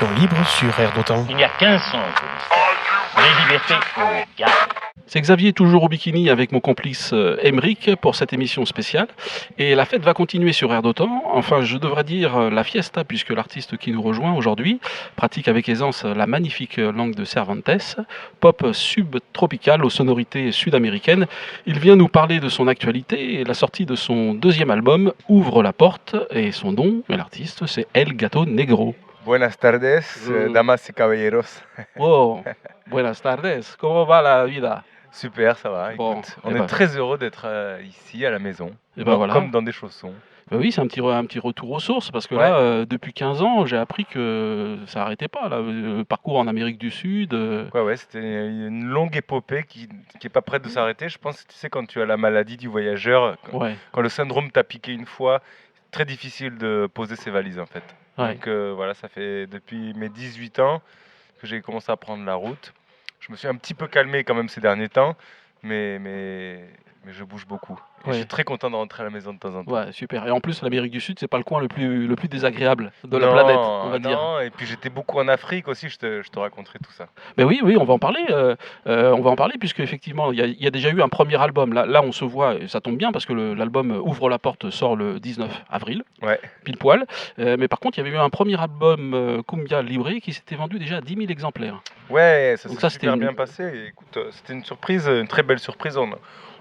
Libre sur Air d'Otan. Il n'y a qu'un sens aux les libertés ou gagne. C'est Xavier, toujours au bikini avec mon complice Emeric pour cette émission spéciale. Et la fête va continuer sur Air d'Otan. Enfin, je devrais dire la fiesta, puisque l'artiste qui nous rejoint aujourd'hui pratique avec aisance la magnifique langue de Cervantes, pop subtropical aux sonorités sud-américaines. Il vient nous parler de son actualité et la sortie de son deuxième album, Ouvre la porte. Et son nom, l'artiste, c'est El Gato Negro. Buenas tardes, damas y caballeros. Oh, buenas tardes. Comment va la vida? Super, ça va. Bon, Écoute, on est très heureux d'être ici à la maison, Et ben voilà. comme dans des chaussons. Ben oui, c'est un petit retour aux sources, parce que Ouais. là, depuis 15 ans, j'ai appris que ça n'arrêtait pas, là, le parcours en Amérique du Sud. Ouais, c'était une longue épopée qui est pas prête de s'arrêter. Je pense, tu sais, quand tu as la maladie du voyageur, Ouais, quand le syndrome t'a piqué une fois, c'est très difficile de poser ses valises en fait. ouais. Donc voilà, ça fait depuis mes 18 ans que j'ai commencé à prendre la route. Je me suis un petit peu calmé quand même ces derniers temps, mais je bouge beaucoup. Et Ouais. je suis très content de rentrer à la maison de temps en temps. Ouais, super. Et en plus, l'Amérique du Sud, c'est pas le coin le plus désagréable de la Non, planète, on va dire. non, et puis j'étais beaucoup en Afrique aussi, je te raconterai tout ça. Ben oui, on va en parler. On va en parler, puisque effectivement, il y a déjà eu un premier album. Là, on se voit, et ça tombe bien, parce que l'album Ouvre la porte sort le 19 avril, Ouais. pile poil. Mais par contre, il y avait eu un premier album, Cumbia Libre, qui s'était vendu déjà à 10 000 exemplaires. Ouais, ça Donc s'est ça, c'était super une- bien passé. Et écoute, c'était une surprise, une très belle surprise.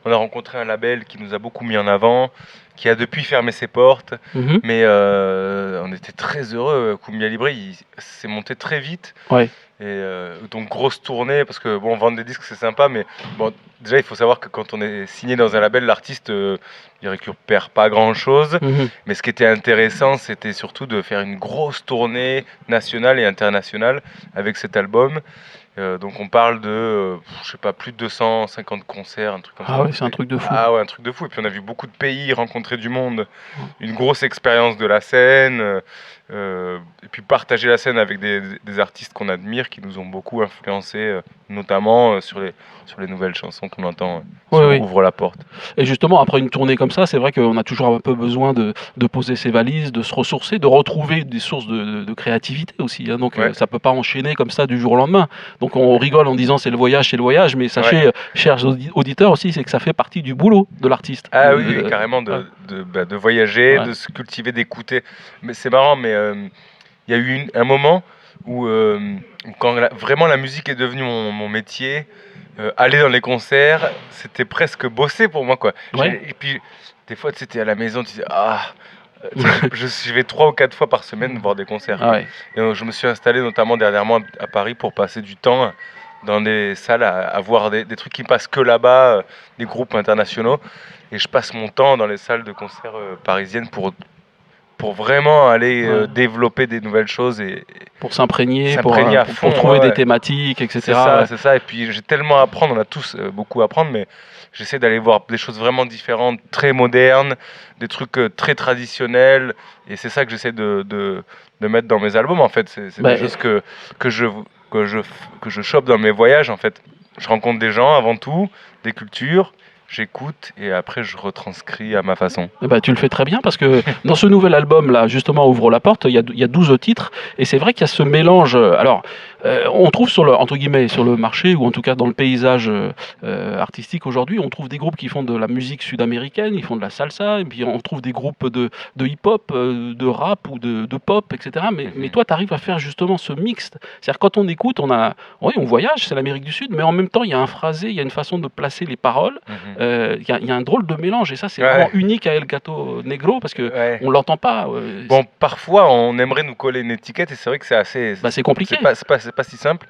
On a rencontré un label qui nous a beaucoup mis en avant, qui a depuis fermé ses portes. Mhm. Mais on était très heureux. Cumbia Libre, il s'est monté très vite. Ouais. Et donc grosse tournée, parce que bon, vendre des disques c'est sympa, mais bon, déjà il faut savoir que quand on est signé dans un label, l'artiste il récupère pas grand chose. Mhm. Mais ce qui était intéressant, c'était surtout de faire une grosse tournée nationale et internationale avec cet album. Donc on parle de, je sais pas, plus de 250 concerts, un truc comme ça. Ah ouais, c'est un truc de fou. Ah ouais, un truc de fou. Et puis on a vu beaucoup de pays, rencontré du monde, une grosse expérience de la scène, et puis partager la scène avec des artistes qu'on admire, qui nous ont beaucoup influencés, notamment sur les nouvelles chansons qu'on entend Ouais, sur oui. Ouvre la porte. Et justement, après une tournée comme ça, c'est vrai qu'on a toujours un peu besoin de poser ses valises, de se ressourcer, de retrouver des sources de créativité aussi, hein. Donc Ouais. ça peut pas enchaîner comme ça du jour au lendemain. Donc on rigole en disant c'est le voyage, mais sachez, chers auditeurs aussi, c'est que ça fait partie du boulot de l'artiste. Ah oui, carrément, ouais. de voyager, Ouais. de se cultiver, d'écouter. Mais c'est marrant, mais il y a eu un moment où, quand vraiment la musique est devenue mon métier, aller dans les concerts, c'était presque bosser pour moi, quoi. Ouais. Et puis, des fois, tu sais, t'es à la maison, tu dis, tu sais, je vais 3 ou 4 fois par semaine voir des concerts. Ah ouais. Et je me suis installé notamment dernièrement à Paris pour passer du temps dans des salles à voir des trucs qui passent que là-bas, des groupes internationaux. Et je passe mon temps dans les salles de concert parisiennes pour vraiment aller Ouais. développer des nouvelles choses. Et Pour s'imprégner, pour S'imprégner à fond, trouver ouais. des thématiques, etc. c'est ça, Ouais. c'est ça. Et puis j'ai tellement à apprendre, on a tous beaucoup à apprendre, mais j'essaie d'aller voir des choses vraiment différentes, très modernes, des trucs très traditionnels. Et c'est ça que j'essaie de mettre dans mes albums, en fait. C'est Bah, des choses que je chope dans mes voyages, en fait. Je rencontre des gens avant tout, des cultures, j'écoute et après je retranscris à ma façon. Eh ben, tu le fais très bien parce que dans ce nouvel album là, justement, Ouvre la porte, il y a 12 titres et c'est vrai qu'il y a ce mélange. Alors, on trouve entre guillemets, sur le marché ou en tout cas dans le paysage artistique aujourd'hui, on trouve des groupes qui font de la musique sud-américaine, ils font de la salsa, et puis on trouve des groupes de hip-hop, de rap ou de pop, etc. Mais toi, tu arrives à faire justement ce mixte. C'est-à-dire quand on écoute, on voyage, c'est l'Amérique du Sud, mais en même temps, il y a un phrasé, il y a une façon de placer les paroles. Il y a un drôle de mélange et ça c'est Ouais. vraiment unique à El Gato Negro parce que Ouais. on l'entend pas. Bon, parfois on aimerait nous coller une étiquette et c'est vrai que c'est assez. C'est compliqué. C'est pas si simple,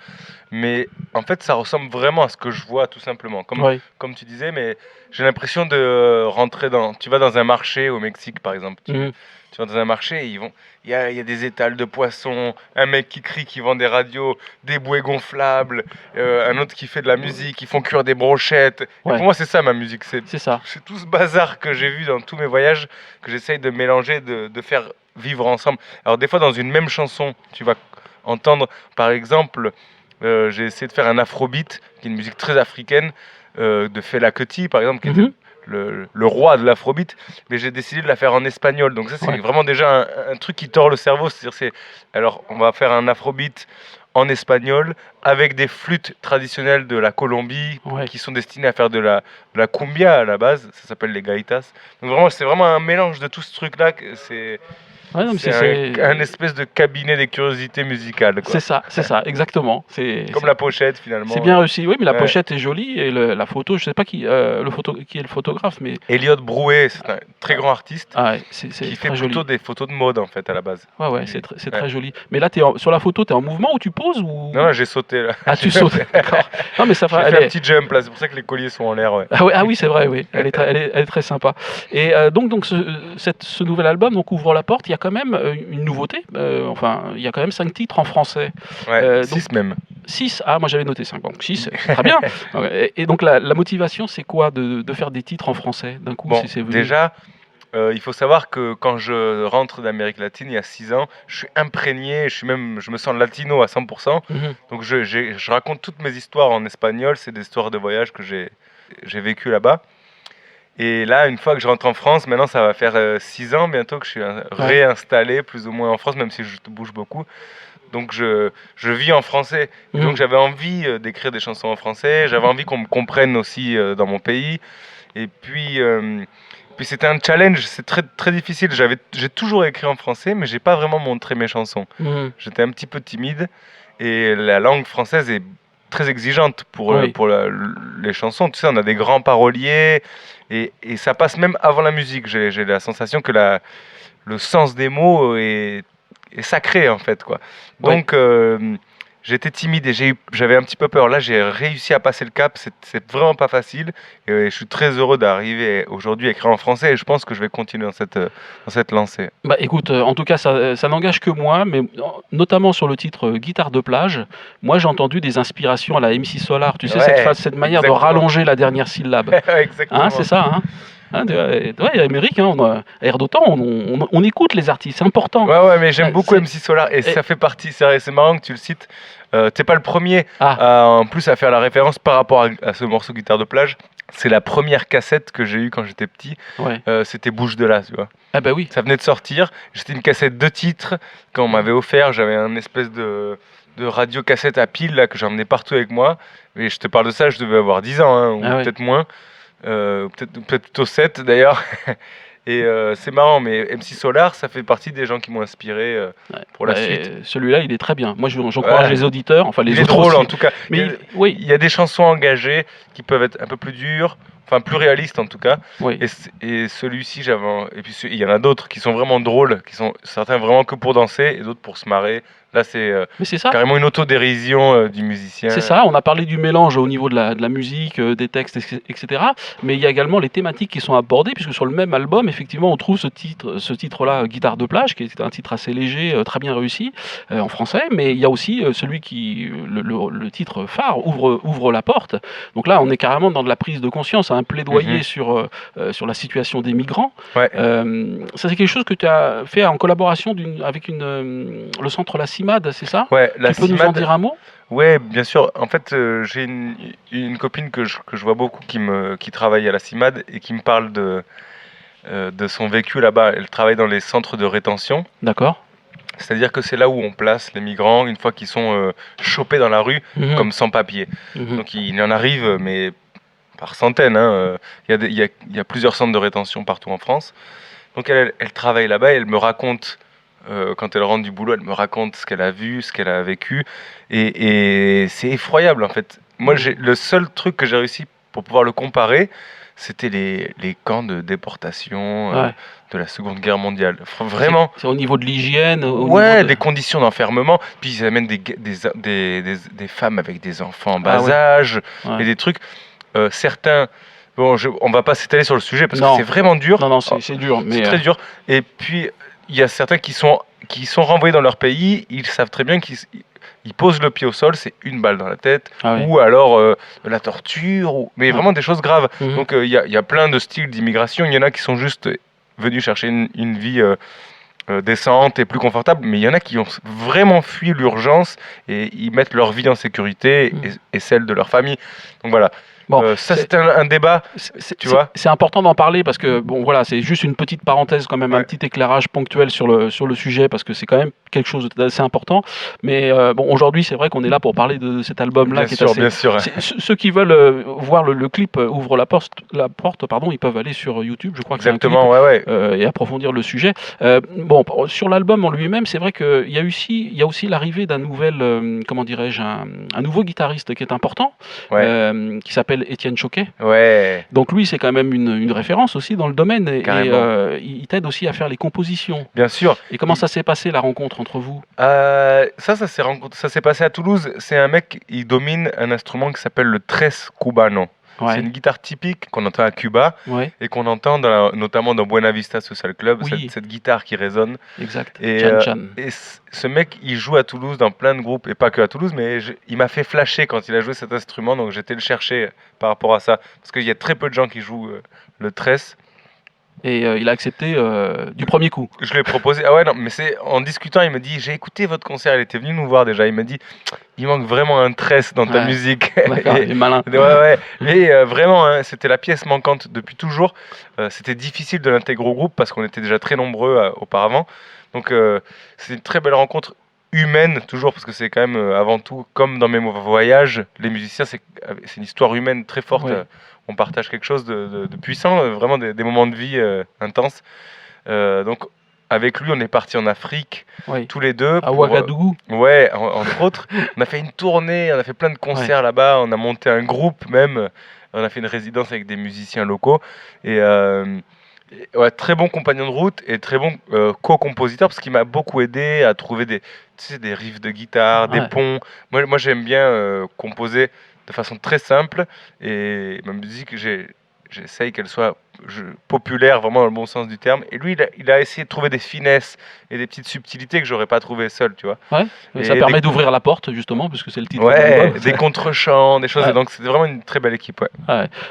mais en fait ça ressemble vraiment à ce que je vois tout simplement. Ouais. Comme tu disais, mais j'ai l'impression de rentrer dans. Tu vas dans un marché au Mexique par exemple. Mhm. Tu vas dans un marché et il y a des étals de poissons, un mec qui crie, qui vend des radios, des bouées gonflables, un autre qui fait de la musique, qui font cuire des brochettes. Et Ouais. pour moi c'est ça ma musique, C'est ça. c'est tout ce bazar que j'ai vu dans tous mes voyages, que j'essaye de mélanger, de faire vivre ensemble. Alors des fois dans une même chanson, tu vas entendre, par exemple, j'ai essayé de faire un afrobeat, qui est une musique très africaine, de Fela Kuti par exemple, qui était Mhm. le roi de l'afrobeat, mais j'ai décidé de la faire en espagnol. Donc ça, c'est Ouais. vraiment déjà un truc qui tord le cerveau. Alors, on va faire un afrobeat en espagnol avec des flûtes traditionnelles de la Colombie Ouais. qui sont destinées à faire de la cumbia à la base. Ça s'appelle les gaitas. Donc vraiment, c'est vraiment un mélange de tout ce truc-là. Ouais, non, mais C'est un espèce de cabinet des curiosités musicales, quoi. c'est ça, exactement. Comme la pochette, finalement. C'est bien réussi. Oui, mais la Ouais. pochette est jolie et la photo, je sais pas qui est le photographe, mais Elliot Brouet, c'est un très grand artiste ouais, c'est qui fait très joli. plutôt des photos de mode, en fait, à la base. Ouais, ouais, Et- c'est ouais. très joli. Mais là, sur la photo, tu es en mouvement ou tu poses ou... Non, j'ai sauté, là. Ah, tu sautes, d'accord. Non, mais ça J'ai fera. fait un petit jump, là. C'est pour ça que les colliers sont en l'air, ouais. Ah, ouais, ah oui, c'est vrai, oui. Elle est très sympa. Et donc ce nouvel album donc, ouvre la porte. Il y a quand même une nouveauté. Enfin, il y a quand même 5 titres en français. Ouais, donc- 6 même. 6, ah moi j'avais noté 5, donc 6, c'est très bien. Et donc la motivation, c'est quoi de faire des titres en français d'un coup Bon, c'est venu... déjà, il faut savoir que quand je rentre d'Amérique latine, il y a 6 ans, je suis imprégné, je me sens latino à 100%. Mhm. Donc je raconte toutes mes histoires en espagnol, c'est des histoires de voyage que j'ai vécues là-bas. Et là, une fois que je rentre en France, maintenant ça va faire 6 ans bientôt que je suis réinstallé plus ou moins en France, même si je bouge beaucoup. Donc je vis en français. Et donc j'avais envie d'écrire des chansons en français, j'avais envie qu'on me comprenne aussi dans mon pays. Et puis c'était un challenge, c'est très, très difficile. J'ai toujours écrit en français, mais j'ai pas vraiment montré mes chansons. Mhm. J'étais un petit peu timide et la langue française est très exigeante pour les chansons. Tu sais, on a des grands paroliers et ça passe même avant la musique. J'ai la sensation que le sens des mots est sacré en fait, quoi. Donc j'étais timide et j'avais un petit peu peur. Là, j'ai réussi à passer le cap. C'est vraiment pas facile. Et je suis très heureux d'arriver aujourd'hui à écrire en français. Et je pense que je vais continuer dans cette lancée. Bah écoute, en tout cas, ça n'engage que moi, mais notamment sur le titre Guitare de plage, moi j'ai entendu des inspirations à la MC Solar. Tu sais, cette manière de rallonger la dernière syllabe. Exactement. Hein, c'est ça, hein. Ouais, Amérique, hein, Air d'Otan, on écoute les artistes, c'est important. Ouais, mais j'aime beaucoup MC Solar et ça fait partie, c'est marrant que tu le cites. T'es pas le premier en plus à faire la référence par rapport à ce morceau Guitare de plage. C'est la première cassette que j'ai eue quand j'étais petit. Ouais. C'était Bouche de là, tu vois. Ah bah oui. Ça venait de sortir. C'était une cassette de titres qu'on m'avait offert. J'avais un espèce de radio cassette à pile là, que j'emmenais partout avec moi. Et je te parle de ça, je devais avoir 10 ans, hein, ou peut-être moins. Peut-être plutôt 7 d'ailleurs. Et c'est marrant, mais MC Solar, ça fait partie des gens qui m'ont inspiré pour la suite. Celui-là, il est très bien. Moi, j'encourage les auditeurs, enfin les il est autres drôle aussi. en tout cas. Mais il y a des chansons engagées qui peuvent être un peu plus dures, enfin plus réalistes en tout cas. Oui. Et celui-ci, et puis il y en a d'autres qui sont vraiment drôles, qui sont certains vraiment que pour danser et d'autres pour se marrer. Là, c'est carrément une autodérision du musicien. C'est ça, on a parlé du mélange au niveau de la musique, des textes, etc. Mais il y a également les thématiques qui sont abordées, puisque sur le même album, effectivement, on trouve ce titre-là, Guitare de plage, qui est un titre assez léger, très bien réussi en français. Mais il y a aussi celui le titre phare, ouvre la porte. Donc là, on est carrément dans de la prise de conscience, un plaidoyer sur la situation des migrants. Ouais. Ça, c'est quelque chose que tu as fait en collaboration avec le centre La Cimade, c'est ça? Ouais, la tu peux nous en dire un mot? Ouais, bien sûr. En fait, j'ai une copine que je vois beaucoup qui travaille à la Cimade et qui me parle de son vécu là-bas. Elle travaille dans les centres de rétention. D'accord. C'est-à-dire que c'est là où on place les migrants une fois qu'ils sont chopés dans la rue comme sans-papiers. Donc il en arrive, mais par centaines. Hein. Il y a plusieurs centres de rétention partout en France. Donc elle travaille là-bas et elle me raconte, quand elle rentre du boulot, elle me raconte ce qu'elle a vu, ce qu'elle a vécu. Et c'est effroyable en fait. Moi, le seul truc que j'ai réussi pour pouvoir le comparer, c'était les camps de déportation de la Seconde Guerre mondiale. Vraiment. C'est au niveau de l'hygiène. Des conditions d'enfermement. Puis ils amènent des femmes avec des enfants en bas âge et des trucs. Certains. Bon, on va pas s'étaler sur le sujet parce que c'est vraiment dur. Non, c'est dur. C'est très dur. Et puis il y a certains qui sont renvoyés dans leur pays. Ils savent très bien qu'ils posent le pied au sol, c'est une balle dans la tête, ou alors la torture, mais vraiment des choses graves. Donc il y a plein de styles d'immigration. Il y en a qui sont juste venus chercher une vie décente et plus confortable, mais il y en a qui ont vraiment fui l'urgence et ils mettent leur vie en sécurité et celle de leur famille. Donc voilà. Bon, ça, c'est un débat, tu vois. C'est important d'en parler parce que, bon, voilà, c'est juste une petite parenthèse, quand même, un petit éclairage ponctuel sur le sujet, parce que c'est quand même quelque chose d'assez important. Mais bon, aujourd'hui, c'est vrai qu'on est là pour parler de cet album-là. Bien sûr. Ceux qui veulent voir le clip Ouvre la porte, pardon, ils peuvent aller sur YouTube, je crois que exactement, c'est un clip, et approfondir le sujet. Bon, sur l'album en lui-même, c'est vrai qu'il y a aussi l'arrivée d'un nouvel, comment dirais-je, un nouveau guitariste qui est important, qui s'appelle Étienne Choquet. Ouais. Donc lui, c'est quand même une référence aussi dans le domaine, et il t'aide aussi à faire les compositions. Bien sûr. Et comment ça s'est passé, la rencontre entre vous? Ça s'est passé à Toulouse. C'est un mec, il domine un instrument qui s'appelle le tres cubano. C'est une guitare typique qu'on entend à Cuba et qu'on entend notamment dans Buena Vista Social Club, cette guitare qui résonne. Exact. Et ce mec, il joue à Toulouse dans plein de groupes, et pas que à Toulouse, mais il m'a fait flasher quand il a joué cet instrument, donc j'étais le chercher par rapport à ça, parce qu'il y a très peu de gens qui jouent le tres. Et il a accepté du premier coup. Je lui ai proposé. Ah ouais, non, mais c'est en discutant, il me dit, j'ai écouté votre concert, il était venu nous voir déjà, il m'a dit, il manque vraiment un tress dans ta musique. D'accord, il est malin. Ouais. Et vraiment, hein, c'était la pièce manquante depuis toujours. C'était difficile de l'intégrer au groupe parce qu'on était déjà très nombreux auparavant. Donc c'est une très belle rencontre humaine, toujours, parce que c'est quand même avant tout, comme dans mes voyages, les musiciens, c'est une histoire humaine très forte. On partage quelque chose de puissant, vraiment des moments de vie intenses. Donc avec lui, on est parti en Afrique, tous les deux. À Ouagadougou. Ouais, entre autres. On a fait une tournée, on a fait plein de concerts là-bas, on a monté un groupe même, on a fait une résidence avec des musiciens locaux. Et très bon compagnon de route et très bon co-compositeur, parce qu'il m'a beaucoup aidé à trouver des riffs de guitare, des ponts. Moi j'aime bien composer de façon très simple, et ma musique, j'essaye qu'elle soit populaire, vraiment dans le bon sens du terme. Et lui, il a essayé de trouver des finesses et des petites subtilités que j'aurais pas trouvées seul, tu vois. Et ça permet d'ouvrir la porte, justement, puisque c'est le titre de l'album. Des contre-chants, des choses. Donc c'était vraiment une très belle équipe.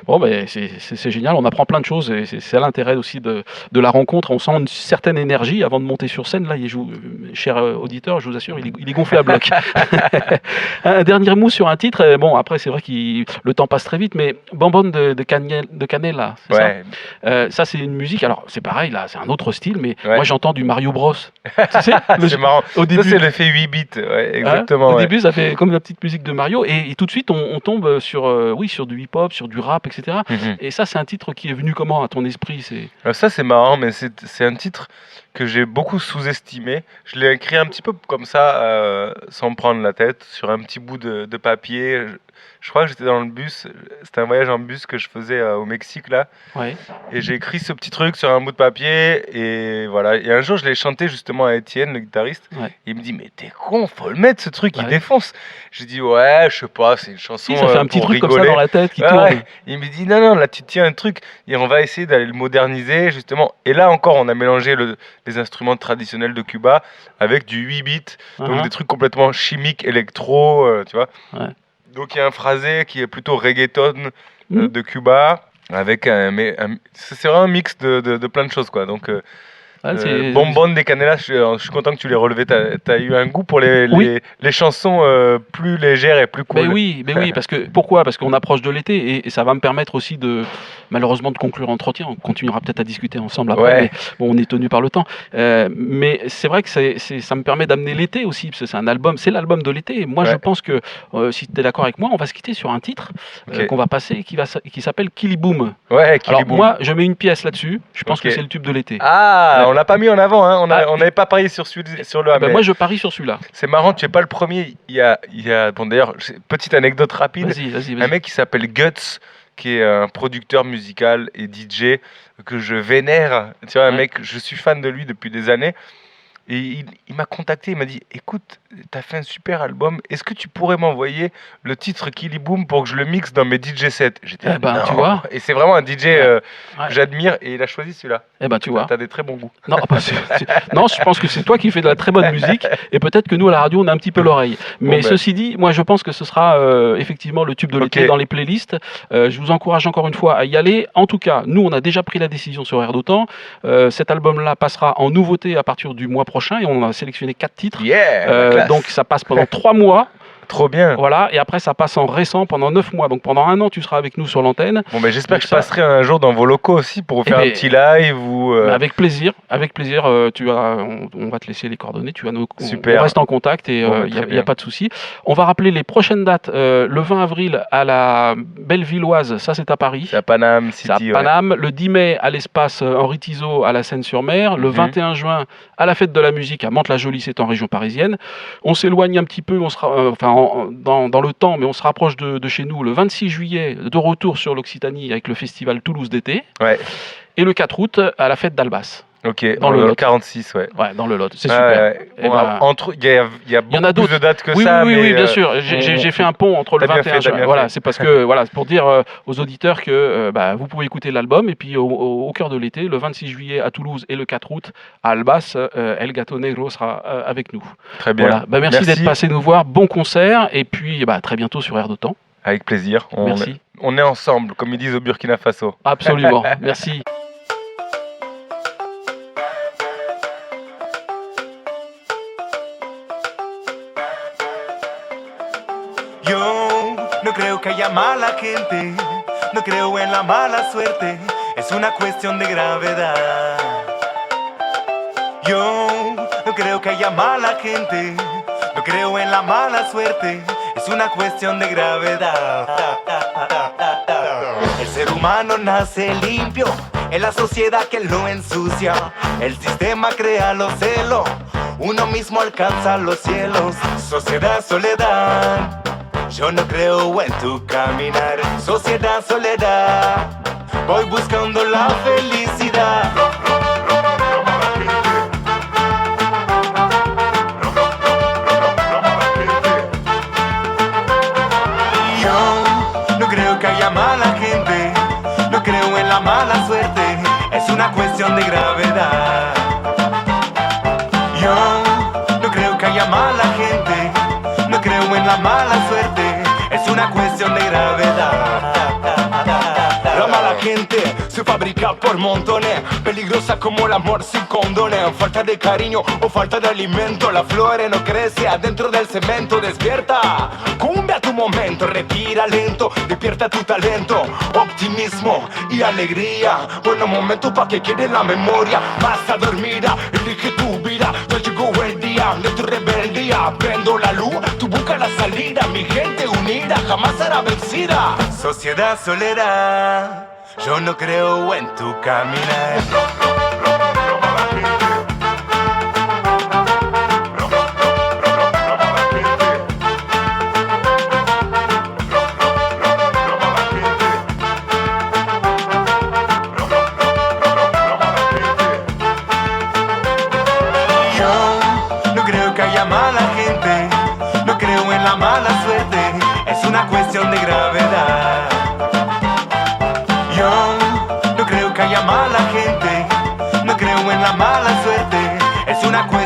Bon, c'est génial, on apprend plein de choses, et c'est l'intérêt aussi de la rencontre. On sent une certaine énergie avant de monter sur scène. Là, il joue, cher auditeur, je vous assure, il est gonflé à bloc. Un dernier mot sur un titre. Bon, après, c'est vrai que le temps passe très vite, mais Bonbonne de Canela, c'est ça? Ça, c'est une musique, alors c'est pareil, là, c'est un autre style, mais moi j'entends du Mario Bros. C'est marrant. Au début, ça, c'est l'effet 8 bits, exactement. Au début, ça fait comme la petite musique de Mario, et tout de suite, on tombe sur du hip-hop, sur du rap, etc. Et ça, c'est un titre qui est venu comment à ton esprit? Ça, c'est marrant, mais c'est un titre que j'ai beaucoup sous-estimé. Je l'ai écrit un petit peu comme ça, sans me prendre la tête, sur un petit bout de papier. Je crois que j'étais dans le bus, c'était un voyage en bus que je faisais au Mexique, là. Et j'ai écrit ce petit truc sur un bout de papier, et voilà. Et un jour, je l'ai chanté justement à Étienne, le guitariste. Et il me dit, mais t'es con, faut le mettre, ce truc, il défonce. J'ai dit, ouais, je sais pas, c'est une chanson ça fait un petit pour truc rigoler. comme ça dans la tête qui tourne. Il me dit, non, là tu tiens un truc, et on va essayer d'aller le moderniser, justement. Et là encore, on a mélangé les instruments traditionnels de Cuba avec du 8 bits, donc des trucs complètement chimiques, électro, tu vois. Donc il y a un phrasé qui est plutôt reggaeton de Cuba, avec c'est vraiment un mix de plein de choses, quoi. Donc Bonbonne des Canelas, je suis content que tu l'aies relevé. T'as eu un goût pour les chansons plus légères et plus cool. Mais oui, pourquoi? Parce qu'on approche de l'été, et ça va me permettre aussi malheureusement de conclure l'entretien. On continuera peut-être à discuter ensemble après, mais bon, on est tenu par le temps. Mais c'est vrai que ça me permet d'amener l'été aussi, parce que c'est l'album de l'été. Et moi, je pense que, si tu es d'accord avec moi, on va se quitter sur un titre qu'on va passer, qui s'appelle Kiliboum. Alors moi, je mets une pièce là-dessus. Je pense que c'est le tube de l'été. On l'a pas mis en avant, hein. On n'avait pas parié sur le. Moi, je parie sur celui-là. C'est marrant, tu n'es pas le premier. Il y a bon, d'ailleurs, petite anecdote rapide. Vas-y. Un mec qui s'appelle Guts, qui est un producteur musical et DJ que je vénère. Tu vois, un mec, je suis fan de lui depuis des années. Et il m'a contacté, il m'a dit, écoute, t'as fait un super album, est-ce que tu pourrais m'envoyer le titre Kiliboum pour que je le mixe dans mes DJ sets? J'étais non. Tu vois. Et c'est vraiment un DJ que j'admire, et il a choisi celui-là. Tu vois. T'as des très bons goûts. Non, non, je pense que c'est toi qui fais de la très bonne musique, et peut-être que nous à la radio on a un petit peu l'oreille. Mais ceci dit, moi je pense que ce sera effectivement le tube de l'été dans les playlists. Je vous encourage encore une fois à y aller. En tout cas, nous on a déjà pris la décision sur Air d'Otan. Cet album-là passera en nouveauté à partir du mois prochain, et on a sélectionné 4 titres. Donc ça passe pendant 3 mois. Trop bien. Voilà, et après ça passe en récent pendant 9 mois. Donc pendant 1 an, tu seras avec nous sur l'antenne. Bon, ben j'espère Donc que je ça- passerai un jour dans vos locaux aussi pour vous Eh faire ben, un petit live ou. Mais avec plaisir, on va te laisser les coordonnées, Super. on reste en contact et Bon, il très n'y a, bien. pas de souci. On va rappeler les prochaines dates. Le 20 avril à la Bellevilloise, ça c'est à Paris. C'est à Paname C'est à City. Paname. Le 10 mai à l'espace Henri Tizot à la Seine-sur-Mer. Le Mhm. 21 juin à la Fête de la musique à Mantes-la-Jolie, c'est en région parisienne. On s'éloigne un petit peu, on sera, dans le temps, mais on se rapproche de chez nous le 26 juillet, de retour sur l'Occitanie avec le festival Toulouse d'été. Ouais. Et le 4 août à la Fête d'Albas. Ok. Dans le Lot. 46, ouais. Ouais, dans le Lot, c'est Ouais, super. ouais. Eh Bon, ben, il y a beaucoup en a plus d'autres. de dates que Oui, ça. oui, mais, oui, bien sûr. J'ai fait un pont entre le T'as bien 21 fait, t'as juin. bien Voilà, fait. c'est parce que voilà, c'est pour dire aux auditeurs que vous pouvez écouter l'album et puis au cœur de l'été, le 26 juillet à Toulouse et le 4 août à Albas, El Gato Negro sera avec nous. Très bien. Voilà. Merci d'être passé nous voir. Bon concert et puis à très bientôt sur Air d'Otan. Avec plaisir. Merci. On est ensemble, comme ils disent au Burkina Faso. Absolument. Merci. Yo no creo que haya mala gente, no creo en la mala suerte, es una cuestión de gravedad. Yo no creo que haya mala gente, no creo en la mala suerte, es una cuestión de gravedad. El ser humano nace limpio, es la sociedad que lo ensucia, el sistema crea los celos, uno mismo alcanza los cielos. Sociedad, soledad, yo no creo en tu caminar. Sociedad, soledad, voy buscando la felicidad. Yo no creo que haya mala gente, no creo en la mala suerte, es una cuestión de gravedad. Yo no creo que haya mala gente, no creo en la mala suerte, es una cuestión de gravedad. La mala gente se fabrica por montones, peligrosa como el amor sin condones. Falta de cariño o falta de alimento, la flor no crece adentro del cemento. Despierta, cumbia tu momento, respira lento, despierta tu talento. Optimismo y alegría, buenos momentos pa' que quede en la memoria. Basta dormir, elige tu vida, ya llegó el día de tu rebeldía. Prendo la luz, tú busca la salida, mi gente unida jamás será vencida. Sociedad, soledad, yo no creo en tu caminar. Yo no creo que haya mala gente, no creo en la mala suerte, es una cuestión de gravedad. Yo no creo que haya mala gente, no creo en la mala suerte, es una cuestión